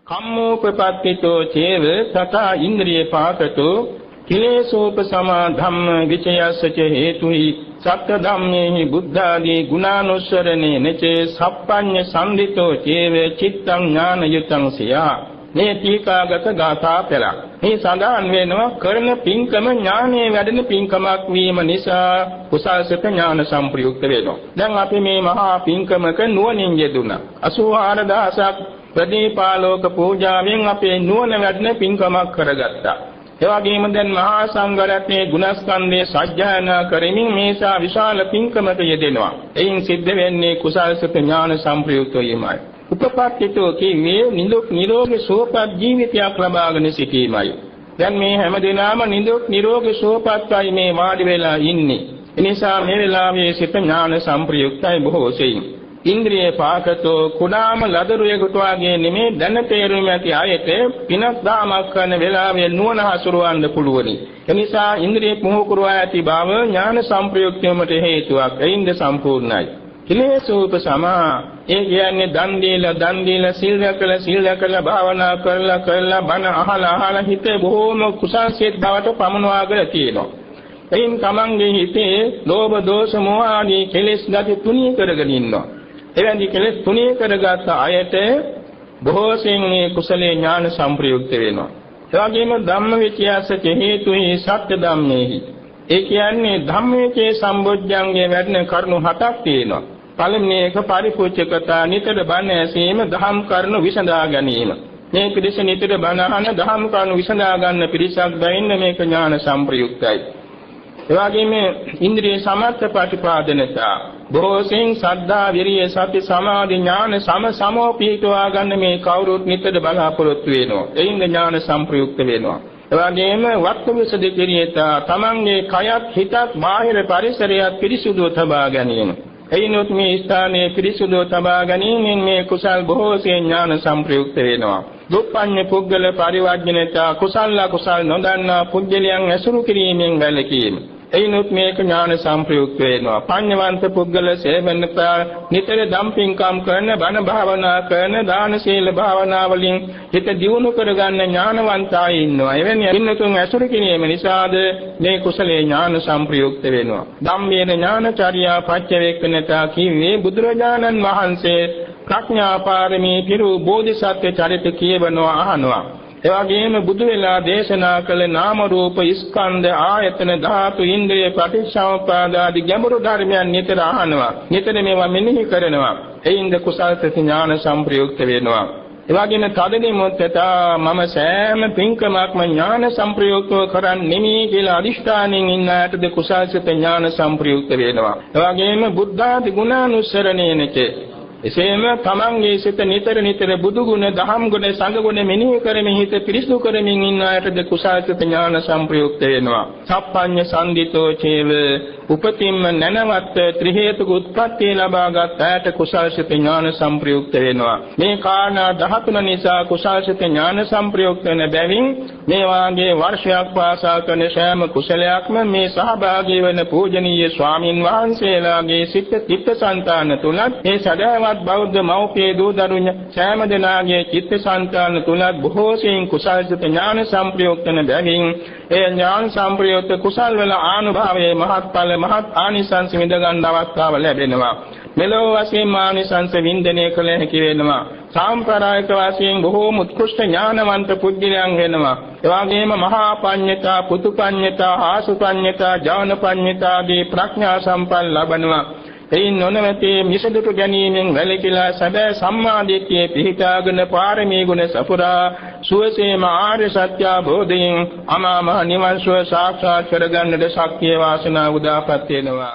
කම්මෝපපත්තිතෝ චේව තථා ඉන්ද්‍රිය පාකතෝ කිලේසෝපසමා ධම්ම විචයස්සච හේතුහි සත්‍ය ධම්මේහි බුද්ධාදී ගුණානුස්සරණේ නචේ සප්පඤ්ඤ සම්දිතෝ චේව චිත්තං ඥානයුතං සියා. මේ ටීකාගත ගාථා පෙළක්. මේ සඳහන් වෙනවා කරන පින්කම ඥානයේ වැඩෙන පින්කමක් වීම නිසා කුසල්සිත ඥාන සම්ප්‍රයුක්ත වෙනවා. දැන් අපි මේ මහා පින්කමක නුවණින් යෙදුණා. 84000ක් ප්‍රදීපාලෝක පූජාවෙන් අපේ නුවණ වැඩෙන පින්කමක් කරගත්තා. ඒ වගේම දැන් මහා සංඝරත්නයේ ගුණස්කන්ධයේ සජ්ජායනා කරමින් මේසා විශාල පින්කමක යෙදෙනවා. එයින් සිද්ධ වෙන්නේ කුසල්සිත ඥාන සම්ප්‍රයුක්ත වීමයි. උපපත්තිතෝ කියේ නිදුක් නිරෝගී සුවපත් ජීවිතයක් ලබාගෙන සිටීමයි. දැන් මේ හැමදෙනාම නිදුක් නිරෝගී සුවපත්යි මේ වාඩි වෙලා ඉන්නේ. ඒ නිසා මේ වෙලාවේ සිත ඥාන සම්ප්‍රයුක්තයි බොහෝ සෙයින්. ඉන්ද්‍රිය පාකතෝ කුඩාම ලදරුවෙකුට වාගේ නෙමේ දැන තේරුම් ඇති අයට පිනක් දාමක් කරන වෙලාවේ නුවණ හසුරවන්න පුළුවනි. ඒ නිසා ඉන්ද්‍රිය පුහු කරවා ඇති බව ඥාන සම්ප්‍රයුක්තයට හේතුවක්. එයින්ද සම්පූර්ණයි. කිලේසෝපසමා ඒ කියන්නේ දන් දීලා සීල රැකලා භාවනා කරලා බණ අහලා හිත බොහෝම කුසල්සිත බවට පමුණවාගෙන තියෙනවා. එයින් තමන්ගේ හිතේ ලෝභ දෝෂ මෝහ ආදී කෙලෙස් ගති තුනී කරගෙන ඉන්නවා. එවැනි කෙලෙස් තුනී කරගත් අයට බොහෝ සෙයින් කුසලේ ඥාන සම්ප්‍රයුක්ත වෙනවා. ඒ වගේම ධම්මවිචයස්සච හේතුහි සත්‍ය ධම්මේහි. ඒ කියන්නේ ධම්මයේ සම්බොජ්ජංගේ වැඩෙන කරුණු 7ක් තියෙනවා. පළවෙනි එක පරිපූර්ණකතා නිතර බණ ඇසීම දහම් කරුණු විසඳා ගැනීම. මේ පිළිස නිතර බණ අහන දහම් කරුණු විසඳා ගන්න පිරිසක් බැවින් මේක ඥාන සම්ප්‍රයුක්තයි. ඒ වගේම ඉන්ද්‍රිය සමර්ථ ප්‍රතිපාදනතා බොහෝසෙන් සද්ධා විරිය සති සමාධි ඥාන සමෝපීතවා ගන්න මේ කවුරුත් නිතර බලාපොරොත්තු වෙනවා. එයින් ඥාන සම්ප්‍රයුක්ත වෙනවා. ඒ වගේම වක්තවිසද කිරියතා තමන්ගේ කයත් හිතත් බාහිර පරිසරයත් පිරිසුදුව තබා ගැනීම. එයිනොත් මේ ස්ථානයේ පිරිසුදුව තබා ගැනීමෙන් මේ කුසල් බොහෝසේ ඥාන සම්ප්‍රයුක්ත වෙනවා. දුප්පඤ්ඤ පුද්ගල පරිවර්ජනතා කුසල කුසල් නොදන්නා පුද්ගලයන් ඇසුරු කිරීමෙන් වැළකීම. එයිනොත් මේක ඥාන සම්ප්‍රයුක්ත වෙනවා. පඤ්ඤවන්ත පුද්ගල සේවනතා නිතර දම්පින්කම් කරන බණ භාවනා කරන දාන සීල භාවනා වලින් හිත දියුණු කරගන්න ඥානවන්තයි ඉන්නවා. එවැනි ඉන්නතුන් ඇසුරු කිරීම නිසාද මේ කුසලේ ඥාන සම්ප්‍රයුක්ත වෙනවා. ධම්මේන ඥානචර්යා පච්චවේක්ඛනතා කිව්වේ බුදුරජාණන් වහන්සේ ප්‍රඥා පාරමී පිරු බෝධිසත්ව චරිත කියවනවා අහනවා. එවැගේම බුදු වෙලා දේශනා කළ නාම රූප ස්කන්ධ ආයතන ධාතු ඉන්ද්‍රිය ප්‍රතිසම්පාද ආදී ගැඹුරු ධර්මයන් නිතර අහනවා. නිතර මේවා මෙනෙහි කරනවා. එයින්ද කුසල්ත ඥාන සම්ප්‍රයුක්ත වෙනවා. එවැගේම තදනිමුත්තතා මම සෑම පින්කමක්ම ඥාන සම්ප්‍රයුක්තව කරන්නේ නෙමෙයි කියලා අදිෂ්ඨානෙන් ඉන්න අයටද කුසල්ත ඥාන සම්ප්‍රයුක්ත වෙනවා. එවැගේම බුද්ධාදී ගුණානුස්සරණේනච එසේම තමන්ගේ සිත නිතර බුදු ගුණ, දහම් ගුණ, සංඝ ගුණ මෙනෙහි කරමින් හිත පිරිසුදු කරමින් ඉන්න අයටද කුසල්ත ඥාන සම්ප්‍රයුක්ත වෙනවා. සප්පඤ්ඤ සම්දිතෝ චේව උපතින්ම නැනවත් ත්‍රි හේතුක උත්පත්ති ලබාගත් අයට කුසල්ත ඥාන සම්ප්‍රයුක්ත වෙනවා. මේ කාරණා 13 නිසා කුසල්ත ඥාන සම්ප්‍රයුක්ත වෙන බැවින් මේ වාගේ වර්ෂයක් පාසා කරන සෑම කුසලයක්ම මේ සහභාගී වෙන පූජනීය ස්වාමින් වහන්සේලාගේ සිත් චිත්තසංතාන තුලත් මේ සදාවත් බෞද්ධ මෞපිය දූ දරුණ්‍ය සෑම දෙනාගේ චිත්තසංතාන තුලත් බොහෝ සෙයින් කුසල්ත ඥාන සම්ප්‍රයුක්ත වෙන බැවින් ඒ ඥාන සම්ප්‍රයුක්ත කුසල් වල ආනුභාවයේ මහත්ඵල මහත් ආනිසංස විඳ ගන්න අවස්ථාව ලැබෙනවා. මෙලොව වශයෙන් ආනිසංස වින්දනය කළ හැකි වෙනවා. සාම්ප්‍රදායික වශයෙන් බොහෝම උත්කෘෂ්ඨ ඥානවන්ත පුජ්‍යලයන් වෙනවා. එවාගෙම මහා පඤ්ඤතා, පුතු පඤ්ඤතා, ආසු පඤ්ඤතා, ඥාන පඤ්ඤතා ආදී ප්‍රඥා සම්පන්න ලබනවා. එයින් නොනවති මිසදුට ගැනීමෙන් වැළකීලා සැබෑ සම්මාදිට්ඨියේ පිහිටාගෙන පාරමී ගුණ සපුරා සුවසේම ආර්ය සත්‍ය අවබෝධයෙන් අමා මහ නිවන් සුව සාක්ෂාත් කරගන්නට ශක්තිය වාසනාව උදාපත් වෙනවා.